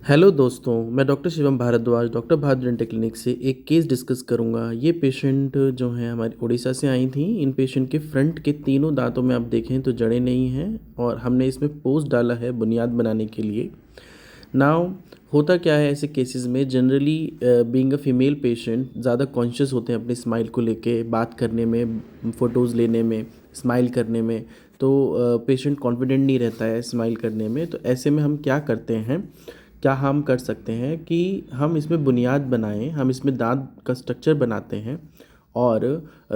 Hello दोस्तों, मैं doctor Shivam Bhardwaj doctor Bharat dental clinic से एक केस डिस्कस करूंगा। ये पेशेंट जो हैं हमारी उड़ीसा से आई थी। इन पेशेंट के फ्रंट के तीनों दांतों में आप देखें तो जड़ें नहीं हैं और हमने इसमें पोस्ट डाला है बुनियाद बनाने के लिए। नाउ होता क्या है ऐसे केसेस में, generally being a female patient ज़्यादा कॉन्शियस होते हैं अपनी स्माइल को लेके, बात करने में, फ़ोटोज़ लेने में, स्माइल करने में। तो पेशेंट कॉन्फिडेंट नहीं रहता है स्माइल करने में। तो ऐसे में हम क्या करते हैं, क्या हम कर सकते हैं कि हम इसमें बुनियाद बनाएं, हम इसमें दांत का स्ट्रक्चर बनाते हैं और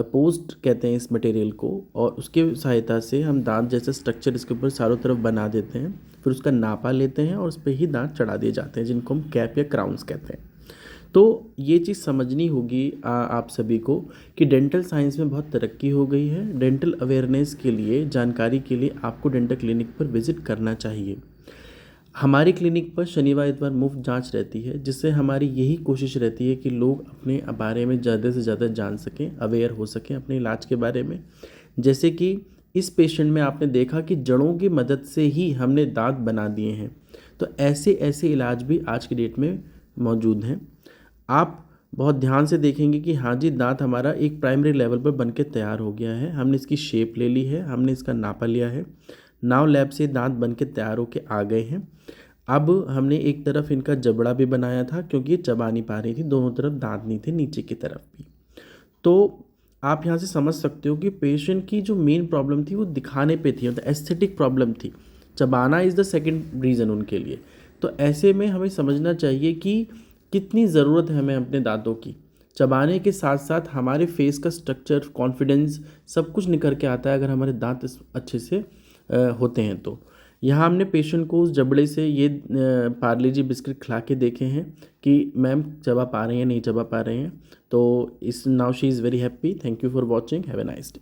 पोस्ट कहते हैं इस मटेरियल को, और उसके सहायता से हम दांत जैसा स्ट्रक्चर इसके ऊपर चारों तरफ बना देते हैं। फिर उसका नापा लेते हैं और उस पर ही दांत चढ़ा दिए जाते हैं, जिनको हम कैप या क्राउन्स कहते हैं। तो ये चीज़ समझनी होगी आप सभी को कि डेंटल साइंस में बहुत तरक्की हो गई है। डेंटल अवेयरनेस के लिए, जानकारी के लिए आपको डेंटल क्लिनिक पर विज़िट करना चाहिए। हमारी क्लिनिक पर शनिवार इतवार मुफ्त जांच रहती है, जिससे हमारी यही कोशिश रहती है कि लोग अपने बारे में ज़्यादा से ज़्यादा जान सकें, अवेयर हो सकें अपने इलाज के बारे में। जैसे कि इस पेशेंट में आपने देखा कि जड़ों की मदद से ही हमने दांत बना दिए हैं। तो ऐसे ऐसे इलाज भी आज की डेट में मौजूद हैं। आप बहुत ध्यान से देखेंगे कि हाँ जी, दांत हमारा एक प्राइमरी लेवल पर बन के तैयार हो गया है। हमने इसकी शेप ले ली है, हमने इसका नापा लिया है। नाव लैब से दांत बन के तैयार होके आ गए हैं। अब हमने एक तरफ इनका जबड़ा भी बनाया था, क्योंकि ये चबा नहीं पा रही थी, दोनों तरफ दांत नहीं थे, नीचे की तरफ भी। तो आप यहाँ से समझ सकते हो कि पेशेंट की जो मेन प्रॉब्लम थी वो दिखाने पे थी, मतलब एस्थेटिक प्रॉब्लम थी। चबाना इज़ द सेकंड रीज़न उनके लिए। तो ऐसे में हमें समझना चाहिए कि कितनी ज़रूरत है हमें अपने दांतों की। चबाने के साथ साथ हमारे फेस का स्ट्रक्चर, कॉन्फिडेंस, सब कुछ निखर के आता है अगर हमारे दांत अच्छे से होते हैं। तो यहाँ हमने पेशेंट को उस जबड़े से ये पार्ले जी बिस्किट खिला के देखे हैं कि मैम चबा पा रहे हैं, नहीं चबा पा रहे हैं। तो इस now she is very happy. Thank you for watching. Have a nice day.